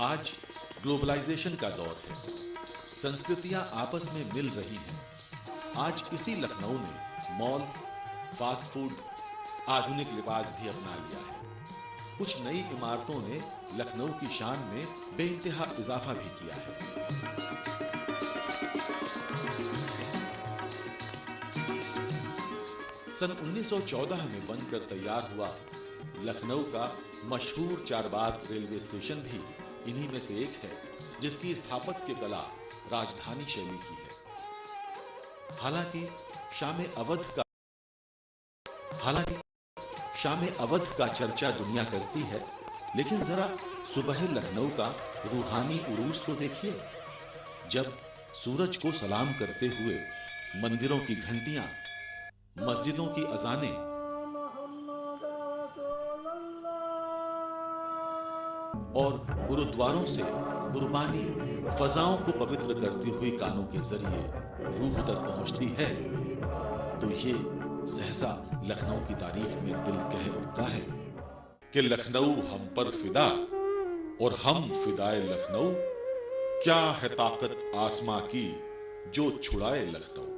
आज ग्लोबलाइजेशन का दौर है। संस्कृतियां आपस में मिल रही हैं। आज इसी लखनऊ ने मॉल, फास्ट फूड, आधुनिक लिबास भी अपना लिया है। कुछ नई इमारतों ने लखनऊ की शान में बेइंतहा इजाफा भी किया है। सन 1914 में बनकर तैयार हुआ लखनऊ का मशहूर चारबाग रेलवे स्टेशन भी इन्हीं में से एक है, जिसकी स्थापत्य कला राजधानी शैली की है। हालांकि शाम अवध का चर्चा दुनिया करती है, लेकिन जरा सुबह लखनऊ का रूहानी उरूज तो देखिए। जब सूरज को सलाम करते हुए मंदिरों की घंटियां, मस्जिदों की अजानें और गुरुद्वारों से कुर्बानी फजाओं को पवित्र करती हुई कानों के जरिए रूह तक पहुंचती है, तो ये सहसा लखनऊ की तारीफ में दिल कह उठता है कि लखनऊ हम पर फिदा और हम फिदाए लखनऊ, क्या है ताकत आसमां की जो छुड़ाए लखनऊ।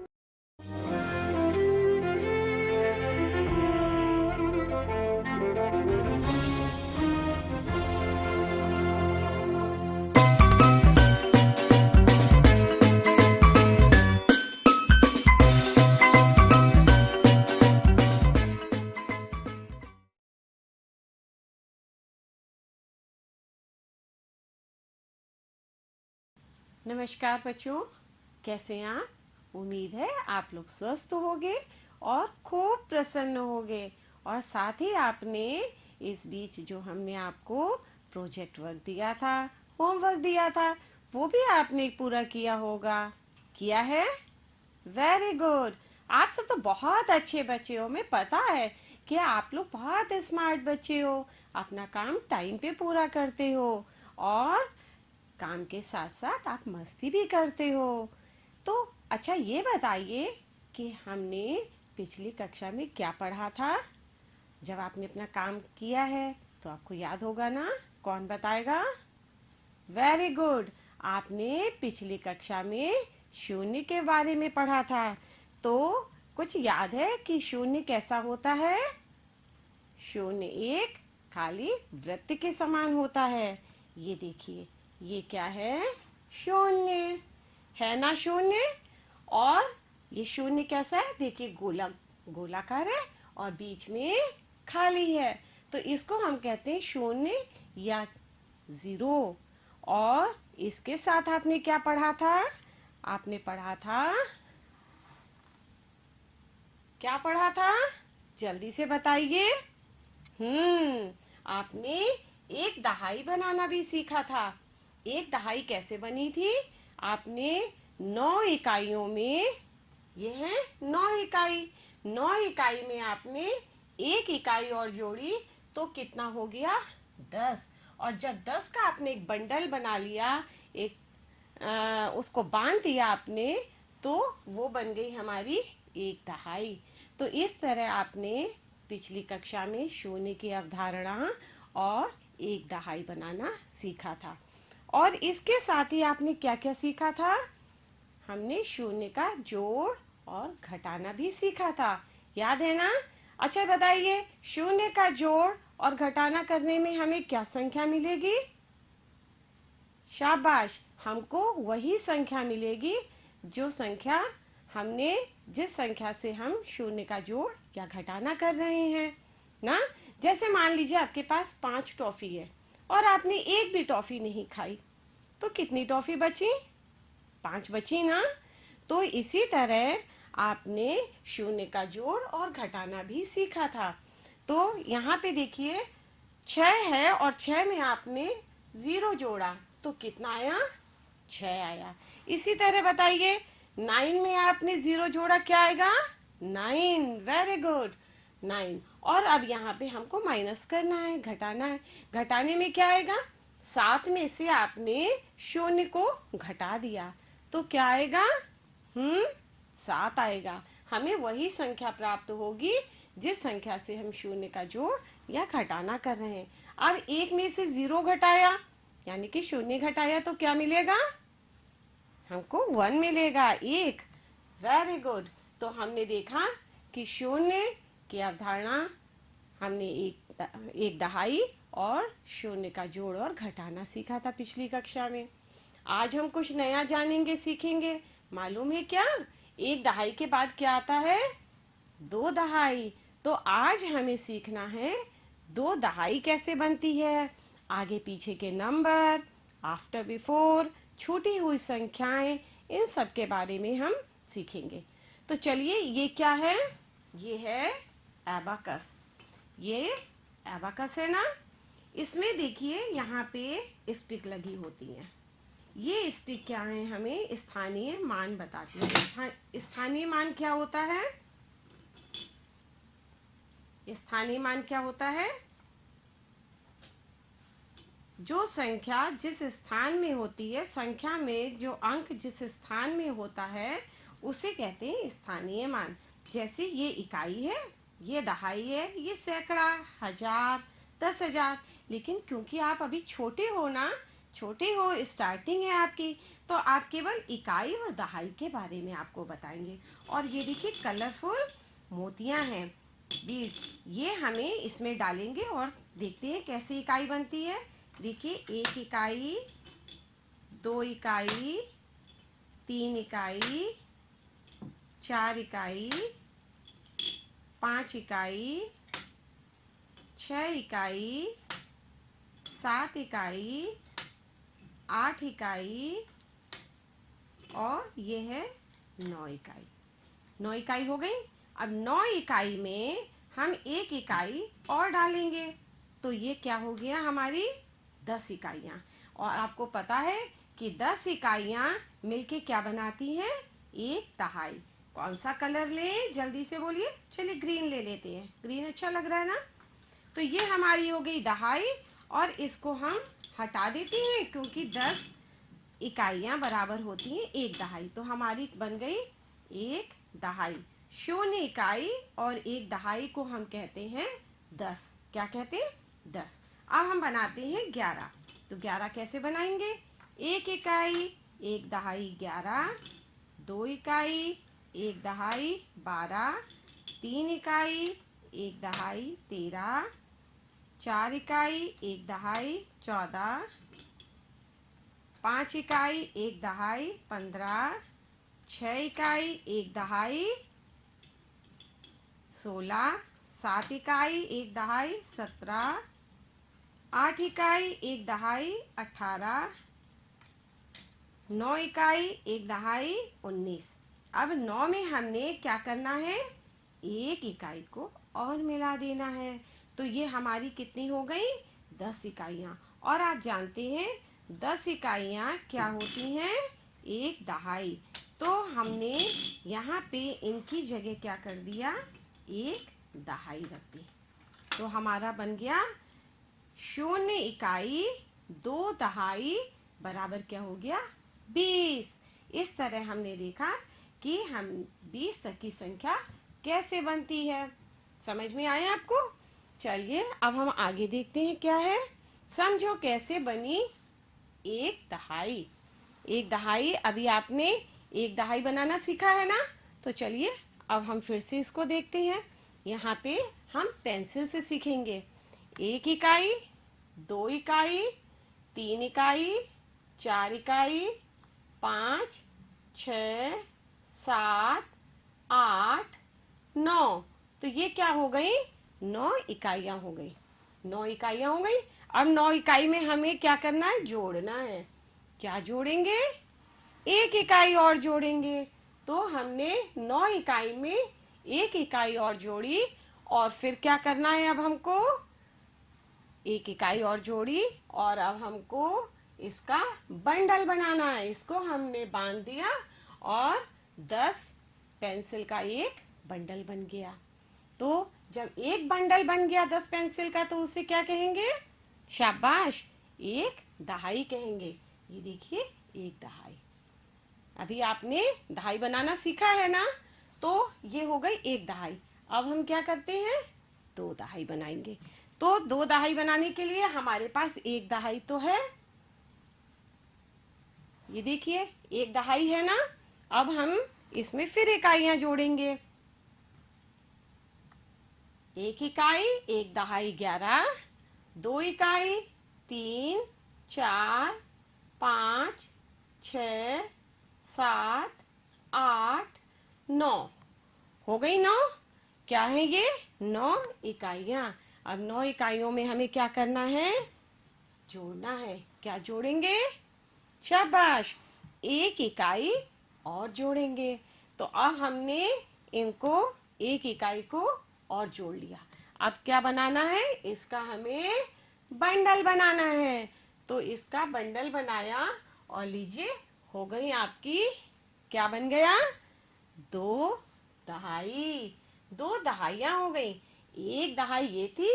नमस्कार बच्चों, कैसे हैं आप? उम्मीद है आप लोग स्वस्थ होंगे और खूब प्रसन्न होंगे। और साथ ही आपने इस बीच जो हमने आपको प्रोजेक्ट वर्क दिया था, होमवर्क दिया था, वो भी आपने पूरा किया होगा। किया है? Very good. आप सब तो बहुत अच्छे बच्चे हो। मैं पता है कि आप लोग बहुत स्मार्ट बच्चे हो, अपना काम टाइम पे पूरा करते हो और काम के साथ साथ आप मस्ती भी करते हो। तो अच्छा, ये बताइए कि हमने पिछली कक्षा में क्या पढ़ा था। जब आपने अपना काम किया है तो आपको याद होगा ना? कौन बताएगा? Very good. आपने पिछली कक्षा में शून्य के बारे में पढ़ा था। तो कुछ याद है कि शून्य कैसा होता है? शून्य एक खाली वृत्त के समान होता है। ये देखिए, ये क्या है? शून्य है ना? शून्य। और ये शून्य कैसा है? देखिए, गोलाकार है और बीच में खाली है, तो इसको हम कहते हैं शून्य या जीरो। और इसके साथ आपने क्या पढ़ा था? आपने पढ़ा था, क्या पढ़ा था? जल्दी से बताइए। आपने एक दहाई बनाना भी सीखा था। एक दहाई कैसे बनी थी? आपने 9 इकाइयों में, ये है 9 इकाई, 9 इकाई में आपने एक इकाई और जोड़ी तो कितना हो गया? 10। और जब 10 का आपने एक बंडल बना लिया, उसको बांध दिया आपने, तो वो बन गई हमारी एक दहाई। तो इस तरह आपने पिछली कक्षा में शून्य की अवधारणा और एक दहाई बनाना सीखा था। और इसके साथ ही आपने क्या क्या सीखा था? हमने शून्य का जोड़ और घटाना भी सीखा था। याद है ना? अच्छा बताइए, शून्य का जोड़ और घटाना करने में हमें क्या संख्या मिलेगी? शाबाश, हमको वही संख्या मिलेगी जिस संख्या से हम शून्य का जोड़ या घटाना कर रहे हैं ना। जैसे मान लीजिए आपके पास 5 टॉफी है और आपने एक भी टॉफी नहीं खाई, तो कितनी टॉफी बची? 5 बची ना। तो इसी तरह आपने शून्य का जोड़ और घटाना भी सीखा था। तो यहाँ पे देखिए, 6 है और 6 में आपने 0 जोड़ा तो कितना आया? 6 आया। इसी तरह बताइए, 9 में आपने 0 जोड़ा, क्या आएगा? 9। Very good, 9। और अब यहाँ पे हमको माइनस करना है, घटाना है। घटाने में क्या आएगा? 7 में से आपने शून्य को घटा दिया तो क्या आएगा? 7 आएगा। हमें वही संख्या प्राप्त होगी जिस संख्या से हम शून्य का जोड़ या घटाना कर रहे हैं। अब 1 में से 0 घटाया यानी कि शून्य घटाया तो क्या मिलेगा, हमको 1 मिलेगा, एक। Very good. तो हमने देखा कि शून्य की अवधारणा, हमने एक दहाई और शून्य का जोड़ और घटाना सीखा था पिछली कक्षा में। आज हम कुछ नया जानेंगे, सीखेंगे। मालूम है क्या, एक दहाई के बाद क्या आता है, दो दहाई। तो आज हमें सीखना है दो दहाई कैसे बनती है, आगे पीछे के नंबर, आफ्टर बिफोर, छूटी हुई संख्याएं, इन सब के बारे में हम सीखेंगे। तो चलिए, ये क्या है, ये है एबाकस। ये एबाकस है ना। इसमें देखिए यहाँ पे स्टिक लगी होती हैं। ये स्टिक क्या है, हमें स्थानीय मान बताती है। स्थानीय मान क्या होता है, स्थानीय मान क्या होता है, जो संख्या जिस स्थान में होती है, संख्या में जो अंक जिस स्थान में होता है उसे कहते हैं स्थानीय मान। जैसे ये इकाई है, ये दहाई है, ये सैकड़ा, हजार, 10,000। लेकिन क्योंकि आप अभी छोटे हो ना, छोटे हो, स्टार्टिंग है आपकी, तो आप केवल इकाई और दहाई के बारे में आपको बताएंगे। और ये देखिए कलरफुल मोतियां हैं, बीड्स, ये हमें इसमें डालेंगे और देखते हैं कैसे इकाई बनती है। देखिए, एक इकाई, दो इकाई, तीन इकाई, चार इकाई, पांच इकाई, छह इकाई, सात इकाई, आठ इकाई, और ये है 9 इकाई। 9 इकाई हो गई। अब 9 इकाई में हम एक इकाई और डालेंगे, तो ये क्या हो गया, हमारी 10 इकाइयाँ। और आपको पता है कि 10 इकाइयाँ मिलके क्या बनाती हैं, एक दहाई। कौन सा कलर ले, जल्दी से बोलिए। चलिए ग्रीन ले लेते हैं, ग्रीन अच्छा लग रहा है ना। तो ये हमारी हो गई दहाई, और इसको हम हटा देते हैं क्योंकि 10 इकाइयाँ बराबर होती हैं एक दहाई। तो हमारी बन गई एक दहाई। शून्य इकाई और एक दहाई को हम कहते हैं 10। क्या कहते हैं, 10। अब हम बनाते हैं 11। तो 11 कैसे बनाएंगे, एक इकाई, एक दहाई 11, दो इकाई, एक दहाई 12, तीन इकाई, एक दहाई 13, चार इकाई, एक दहाई 14, पांच इकाई, एक दहाई 15, छह इकाई, एक दहाई 16, सात इकाई, एक दहाई 17, आठ इकाई, एक दहाई 18, 9 इकाई, एक दहाई 19। अब 9 में हमने क्या करना है, एक इकाई को और मिला देना है। तो ये हमारी कितनी हो गई, 10 इकाइयाँ। और आप जानते हैं 10 इकाइयाँ क्या होती हैं, एक दहाई। तो हमने यहाँ पे इनकी जगह क्या कर दिया, एक दहाई रख दी। तो हमारा बन गया शून्य इकाई, दो दहाई बराबर क्या हो गया, 20। इस तरह हमने देखा कि हम 20 तक की संख्या कैसे बनती है। समझ में आया आपको। चलिए अब हम आगे देखते हैं क्या है। समझो कैसे बनी एक दहाई। एक दहाई, अभी आपने एक दहाई बनाना सीखा है ना। तो चलिए अब हम फिर से इसको देखते हैं। यहाँ पे हम पेंसिल से सीखेंगे। एक इकाई, दो इकाई, तीन इकाई, चार इकाई, 5, 6, 7, 8, 9। तो ये क्या हो गई, 9 इकाइयां हो गई। 9 इकाइयां हो गई। अब 9 इकाई में हमें क्या करना है, जोड़ना है। क्या जोड़ेंगे, एक इकाई और जोड़ेंगे। तो हमने 9 इकाई में एक इकाई और जोड़ी, और फिर क्या करना है, अब हमको एक इकाई और जोड़ी, और अब हमको इसका बंडल बनाना है। इसको हमने बांध दिया और 10 पेंसिल का एक बंडल बन गया। तो जब एक बंडल बन गया 10 पेंसिल का, तो उसे क्या कहेंगे, शाबाश, एक दहाई कहेंगे। ये देखिए एक दहाई। अभी आपने दहाई बनाना सीखा है ना। तो ये हो गई एक दहाई। अब हम क्या करते हैं, दो दहाई बनाएंगे। तो दो दहाई बनाने के लिए हमारे पास एक दहाई तो है, ये देखिए एक दहाई है ना। अब हम इसमें फिर इकाइयां जोड़ेंगे। एक इकाई, एक दहाई 11, दो इकाई, 3, 4, 5, 6, 7, 8, 9। हो गई 9। क्या है ये? 9 इकाइयां। अब 9 इकाइयों में हमें क्या करना है? जोड़ना है। क्या जोड़ेंगे? शाबाश, एक इकाई और जोड़ेंगे। तो अब हमने इनको एक इकाई को और जोड़ लिया। अब क्या बनाना है? इसका हमें बंडल बनाना है। तो इसका बंडल बनाया और लीजिए हो गई आपकी, क्या बन गया? 2 दहाई। 2 दहाइयां हो गई। एक दहाई ये थी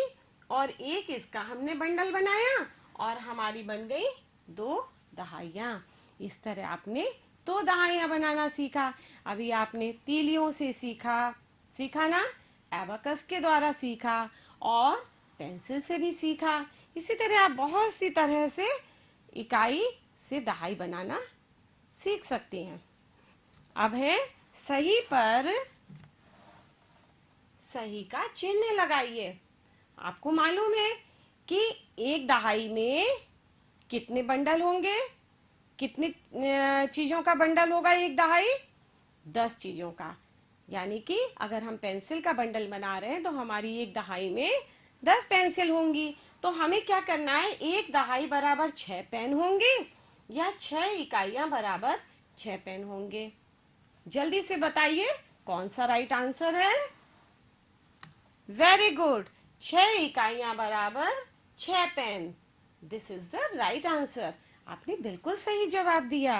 और एक इसका हमने बंडल बनाया और हमारी बन गई 2 दहाइयां। इस तरह आपने 2 दहाइयां बनाना सीखा। अभी आपने तीलियों से सीखा ना, एबाकस के द्वारा सीखा और पेंसिल से भी सीखा। इसी तरह आप बहुत सी तरह से इकाई से दहाई बनाना सीख सकते हैं। अब है सही पर सही का चिन्ह लगाइए। आपको मालूम है कि एक दहाई में कितने बंडल होंगे? कितनी चीजों का बंडल होगा एक दहाई? 10 चीजों का। यानी कि अगर हम पेंसिल का बंडल बना रहे हैं तो हमारी एक दहाई में 10 पेंसिल होंगी। तो हमें क्या करना है? एक दहाई बराबर 6 पेन होंगे या 6 इकाइयां बराबर 6 पेन होंगे? जल्दी से बताइए कौन सा राइट आंसर है? वेरी गुड, 6 इकाइयां बराबर 6 pen. This is the right answer. आपने बिल्कुल सही जवाब दिया।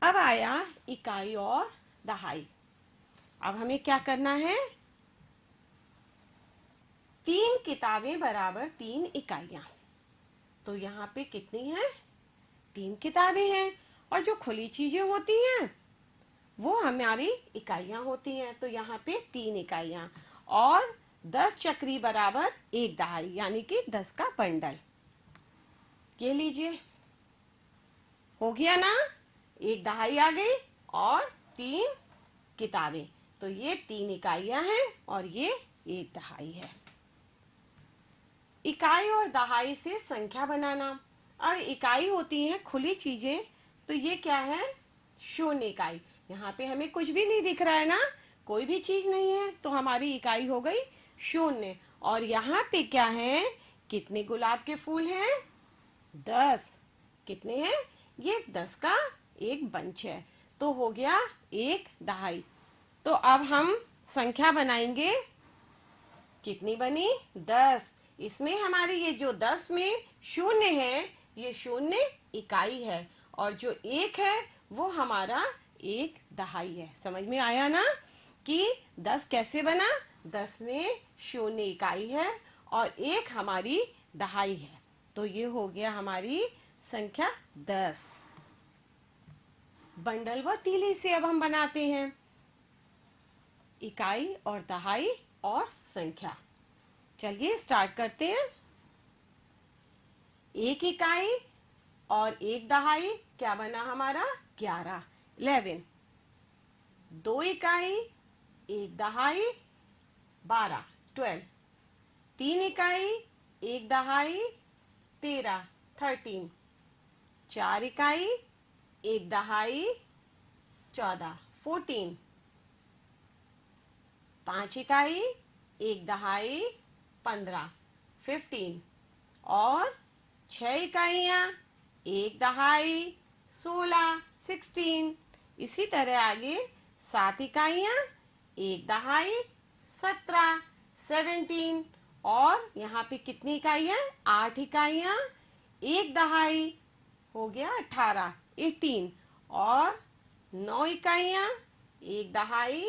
अब आया इकाई और दहाई। अब हमें क्या करना है? 3 किताबें बराबर 3 इकाइयां। तो यहाँ पे कितनी है? 3 किताबें हैं और जो खुली चीजें होती हैं वो हमारी इकाइयां होती हैं। तो यहाँ पे 3 इकाइयां और 10 चक्री बराबर 1 दहाई, यानी कि 10 का बंडल। ये लीजिए, हो गया ना? 1 दहाई आ गई और 3 किताबें। तो ये 3 इकाइयां हैं और ये 1 दहाई है। इकाई और दहाई से संख्या बनाना। अब इकाई होती है खुली चीजें, तो ये क्या है? शून्य इकाई। यहाँ पे हमें कुछ भी नहीं दिख रहा है ना, कोई भी चीज नहीं है, तो हमारी इकाई हो गई शून्य। और यहाँ पे क्या है? कितने गुलाब के फूल हैं? 10। कितने हैं? ये 10 का एक बंच है। तो हो गया 1 दहाई। तो अब हम संख्या बनाएंगे। कितनी बनी? 10। इसमें हमारी ये जो 10 में शून्य है, ये शून्य इकाई है और जो 1 है वो हमारा 1 दहाई है। समझ में आया ना कि 10 कैसे बना? 10 में शून्य इकाई है और 1 हमारी दहाई है। तो ये हो गया हमारी संख्या 10। बंडल व तीली से अब हम बनाते हैं इकाई और दहाई और संख्या। चलिए स्टार्ट करते हैं। 1 इकाई और 1 दहाई क्या बना हमारा? 11, 11। 2 इकाई, 1 दहाई, 12, 12। 3 इकाई, 1 दहाई, 13, 13। 4 इकाई, 1 दहाई, 14, 14। 5 इकाई, 1 दहाई, 15, 15। और 6 इकाइयां, 1 दहाई, 16, 16। इसी तरह आगे 7 इकाइयां, 1 दहाई, 17, 17। और यहाँ पे कितनी इकाइयां? 8 इकाइयां, 1 दहाई, हो गया 18, 18। और 9 इकाइयां, 1 दहाई,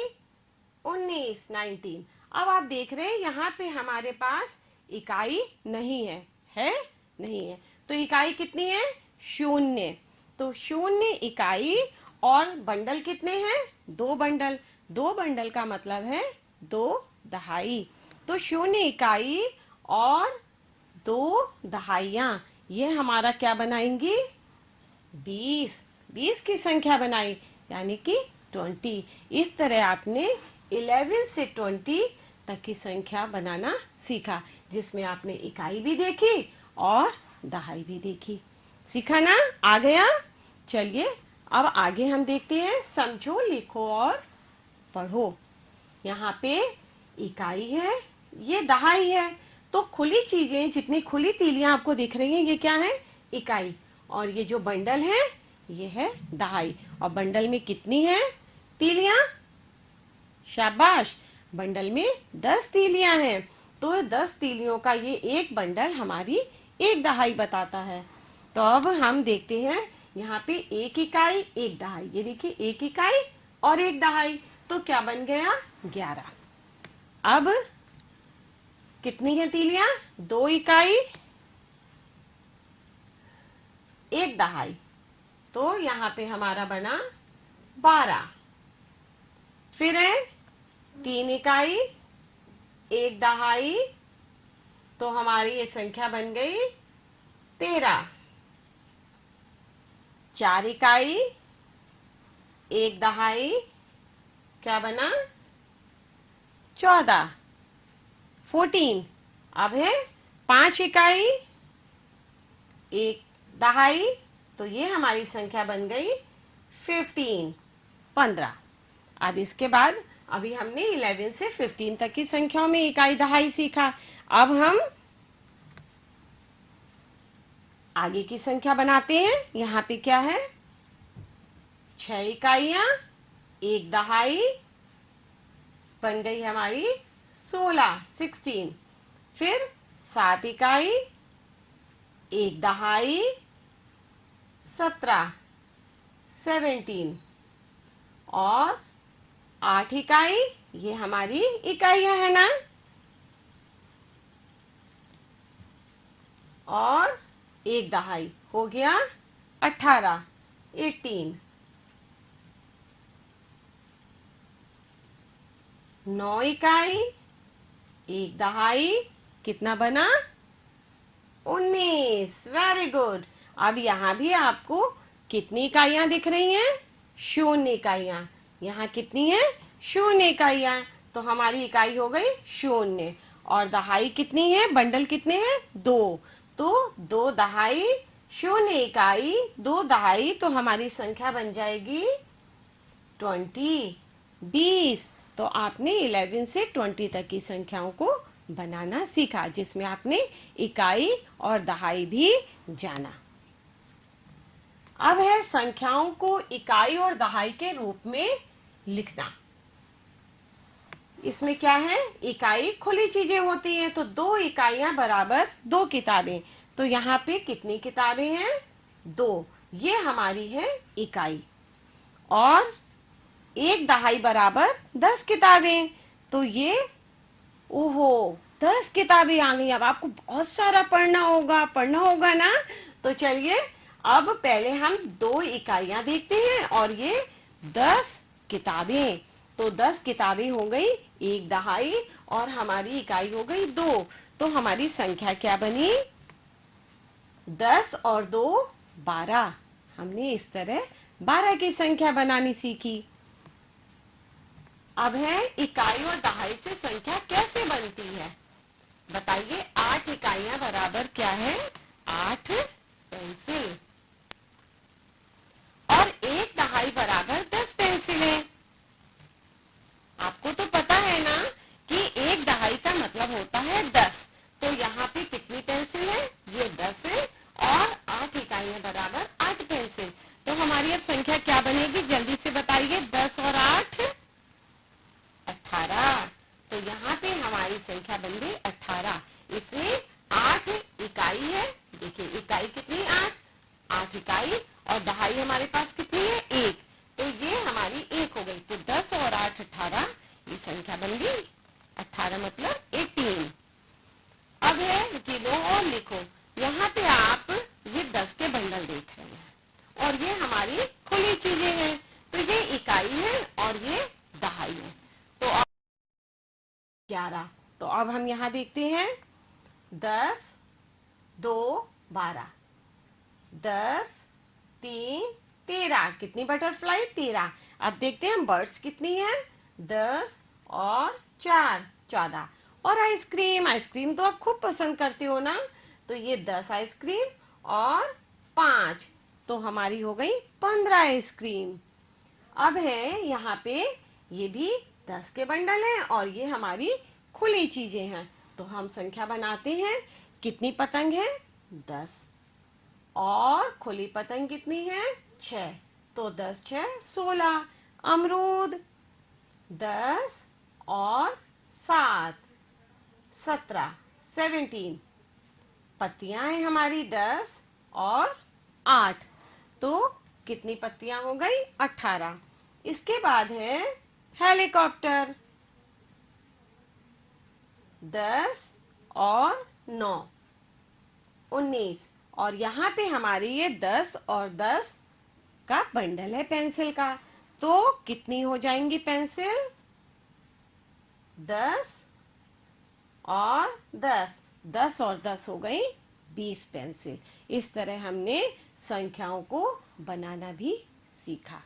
19, 19। अब आप देख रहे हैं यहाँ पे हमारे पास इकाई नहीं है, है नहीं है। तो इकाई कितनी है? शून्य। तो शून्य इकाई और बंडल कितने हैं? 2 बंडल। 2 बंडल का मतलब है 2 दहाई। तो शून्य इकाई और 2 दहाइयां, ये हमारा क्या बनाएंगी? 20 20 की संख्या बनाई, यानी कि 20। इस तरह आपने 11 से 20 तक की संख्या बनाना सीखा, जिसमें आपने इकाई भी देखी और दहाई भी देखी। सीखा ना? आ गया? चलिए अब आगे हम देखते हैं। समझो, लिखो और पढ़ो। यहाँ पे इकाई है, ये दहाई है। तो खुली चीजें, जितनी खुली तीलियां आपको दिख रही हैं, ये क्या है? इकाई। और ये जो बंडल है, ये है दहाई। और बंडल में कितनी है तीलियां? शाबाश, बंडल में 10 तीलियां हैं। तो 10 तीलियों का ये एक बंडल हमारी एक दहाई बताता है। तो अब हम देखते हैं, यहाँ पे एक इकाई एक दहाई, ये देखिए एक इकाई और एक दहाई, तो क्या बन गया? 11। अब कितनी है तीलियां? 2 इकाई एक दहाई, तो यहाँ पे हमारा बना 12। फिर है 3 इकाई एक दहाई, तो हमारी ये संख्या बन गई 13। 4 इकाई एक दहाई, क्या बना? 14, 14। अब है 5 इकाई एक दहाई, तो ये हमारी संख्या बन गई 15, 15। अब इसके बाद अभी हमने 11 से 15 तक की संख्याओं में इकाई दहाई सीखा। अब हम आगे की संख्या बनाते हैं। यहाँ पे क्या है? 6 इकाइयां एक दहाई, बन गई हमारी 16, 16। फिर 7 इकाई एक दहाई, 17, 17। और 8 इकाई, ये हमारी इकाइयां है ना, और एक दहाई हो गया 18, 18। 9 इकाई एक दहाई, कितना बना? 19। Very good. अब यहाँ भी आपको कितनी इकाइयां दिख रही हैं? 0 इकाइयां। यहाँ कितनी है? 0 इकाइयां। तो हमारी इकाई हो गई 0। और दहाई कितनी है? बंडल कितने हैं? 2। तो 2 दहाई 0 इकाई 2 दहाई, तो हमारी संख्या बन जाएगी 20, 20। तो आपने 11 से 20 तक की संख्याओं को बनाना सीखा, जिसमें आपने इकाई और दहाई भी जाना। अब है संख्याओं को इकाई और दहाई के रूप में लिखना। इसमें क्या है? इकाई खुली चीजें होती हैं, तो 2 इकाइयां बराबर 2 किताबें। तो यहाँ पे कितनी किताबें हैं? 2। ये हमारी है इकाई। और एक दहाई बराबर 10 किताबें, तो ये, ओहो, 10 किताबें आ गई। अब आपको बहुत सारा पढ़ना होगा ना। तो चलिए अब पहले हम 2 इकाइयां देखते हैं और ये 10 किताबें। तो 10 किताबें हो गई एक दहाई और हमारी इकाई हो गई 2। तो हमारी संख्या क्या बनी? 10 और 2 12। हमने इस तरह 12 की संख्या बनानी सीखी। अब है इकाई और दहाई से संख्या कैसे बनती है, बताइए। 8 इकाइयां बराबर क्या है? 8 पेंसिल। और एक दहाई बराबर 10 पेंसिलें। आपको तो पता है ना कि एक दहाई का मतलब होता है 10। तो यहाँ पे कितनी पेंसिल है? ये 10 है। और 8 इकाइयां बराबर 8 पेंसिल। तो हमारी अब संख्या क्या बनेगी? जल्दी से बताइए। 10 और 8 18। तो यहाँ पे हमारी संख्या बन गई 18। इसमें 8 इकाई है। देखिए इकाई कितनी? 8 इकाई। और दहाई हमारे पास कितनी है? 1। तो ये हमारी 1 हो गई। तो 10 और 8 18, ये संख्या बन गई 18, मतलब 18। अब है गिनो और लिखो। यहाँ पे आप ये 10 के बंडल देख रहे हैं और ये हमारी खुली चीजें हैं। तो ये इकाई है और ये दहाई है। तो 11। तो अब हम यहाँ देखते हैं 10, 2, 12। 10, 3 13। कितनी बटरफ्लाई? 13। अब देखते हैं हम बर्ड्स कितनी है। 10 और 4 14। और आइसक्रीम, आइसक्रीम तो आप खूब पसंद करते हो ना, तो ये 10 आइसक्रीम और 5, तो हमारी हो गई 15 आइसक्रीम। अब है यहाँ पे ये भी 10 के बंडल हैं और ये हमारी खुली चीजें हैं, तो हम संख्या बनाते हैं। कितनी पतंग है? 10। और खुली पतंग कितनी है? 6। तो 10 6 16। अमरूद 10 और 7 17 17। पत्तियां हैं हमारी 10 और 8, तो कितनी पत्तियां हो गई? 18। इसके बाद है हेलीकॉप्टर 10 और 9 19। और यहाँ पे हमारी ये 10 और 10 का बंडल है पेंसिल का, तो कितनी हो जाएंगी पेंसिल? 10 और 10, 10 और 10 हो गई 20 पेंसिल। इस तरह हमने संख्याओं को बनाना भी सीखा।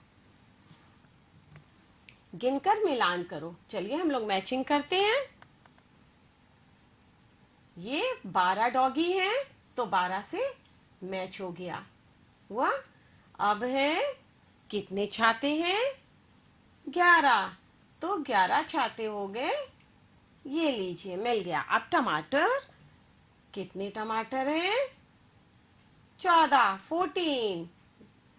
गिनकर मिलान करो। चलिए हम लोग मैचिंग करते हैं। ये 12 डॉगी हैं, तो 12 से मैच हो गया हुआ। अब है कितने छाते हैं? 11, तो 11 छाते हो गए। ये लीजिए मिल गया। अब टमाटर, कितने टमाटर हैं? 14 14,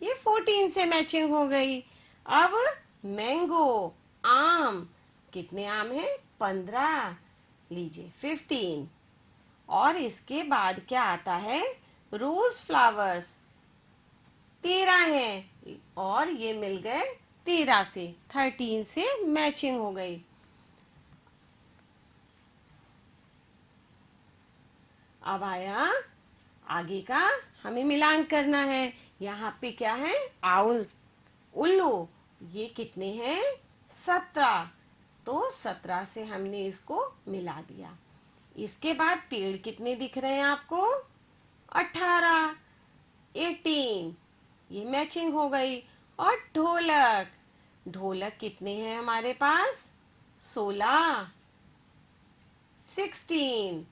ये 14 से मैचिंग हो गई। अब मैंगो, आम, कितने आम हैं? 15, लीजिए 15। और इसके बाद क्या आता है? रोज फ्लावर्स 13 हैं और ये मिल गए 13 से, 13 से मैचिंग हो गई। अब आया आगे का, हमें मिलान करना है। यहाँ पे क्या है? आउल्स, उल्लू, ये कितने हैं? 17, तो 17 से हमने इसको मिला दिया। इसके बाद पेड़ कितने दिख रहे हैं आपको? 18 18, ये मैचिंग हो गई। और ढोलक, ढोलक कितने हैं हमारे पास? 16 16।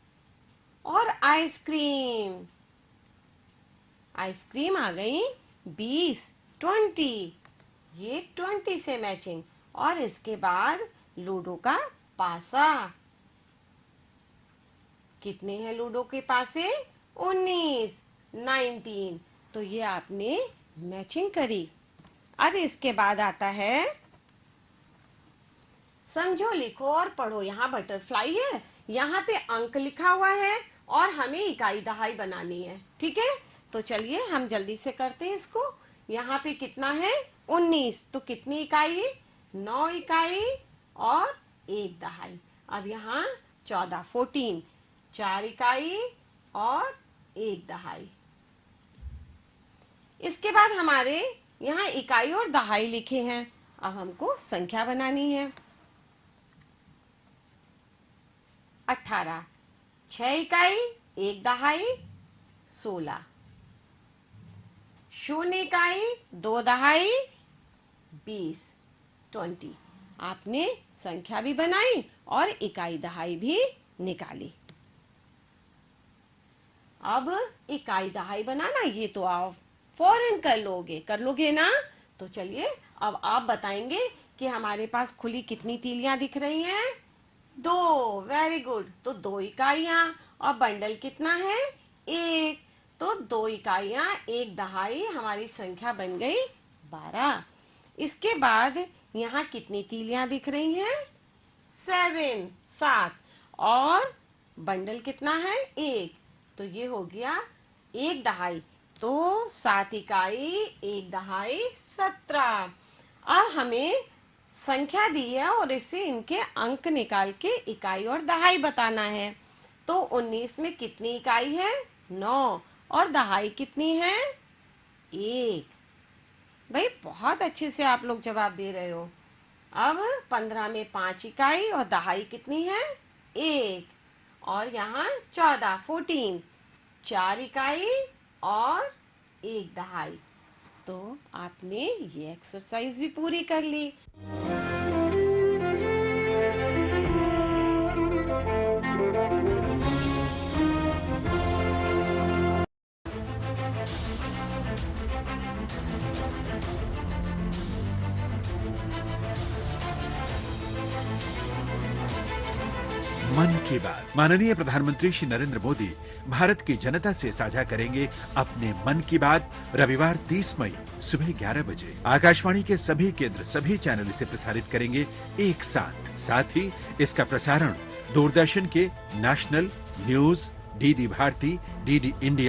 और आइसक्रीम, आइसक्रीम आ गई 20 20, ये 20 से मैचिंग। और इसके बाद लूडो का पासा, कितने हैं लूडो के पासे? 19 19, तो ये आपने मैचिंग करी। अब इसके बाद आता है समझो, लिखो और पढ़ो। यहाँ बटरफ्लाई है, यहाँ पे अंक लिखा हुआ है और हमें इकाई दहाई बनानी है। ठीक है, तो चलिए हम जल्दी से करते हैं इसको। यहाँ पे कितना है? 19, तो कितनी इकाई? 9 इकाई और 1 दहाई। अब यहाँ 14 14, 4 इकाई और 1 दहाई। इसके बाद हमारे यहाँ इकाई और दहाई लिखे हैं। अब हमको संख्या बनानी है। 18, 6 इकाई 1 दहाई 16, 0 इकाई 2 दहाई 20 20। आपने संख्या भी बनाई और इकाई दहाई भी निकाली। अब इकाई दहाई बनाना ये तो आप फौरन कर लोगे ना। तो चलिए अब आप बताएंगे कि हमारे पास खुली कितनी तीलियां दिख रही हैं? 2, वेरी गुड। तो 2 इकाइयां। और बंडल कितना है? 1, तो 2 इकाइयां 1 दहाई, हमारी संख्या बन गई 12। इसके बाद यहाँ कितनी तीलियां दिख रही हैं? 7 7, और बंडल कितना है? 1, तो ये हो गया 1 दहाई, तो 7 इकाई 1 दहाई 17। अब हमें संख्या दी है और इससे इनके अंक निकाल के इकाई और दहाई बताना है। तो 19 में कितनी इकाई है? 9, और दहाई कितनी है? 1। भाई बहुत अच्छे से आप लोग जवाब दे रहे हो। अब 15 में 5 इकाई और दहाई कितनी है? 1। और यहाँ 14 14, 4 इकाई और 1 दहाई। तो आपने ये एक्सरसाइज भी पूरी कर ली। मन की बात। माननीय प्रधानमंत्री श्री नरेंद्र मोदी भारत की जनता से साझा करेंगे अपने मन की बात रविवार 30 मई सुबह 11 बजे। आकाशवाणी के सभी केंद्र सभी चैनल इसे प्रसारित करेंगे एक साथ ही इसका प्रसारण दूरदर्शन के national news, DD Bharati, DD India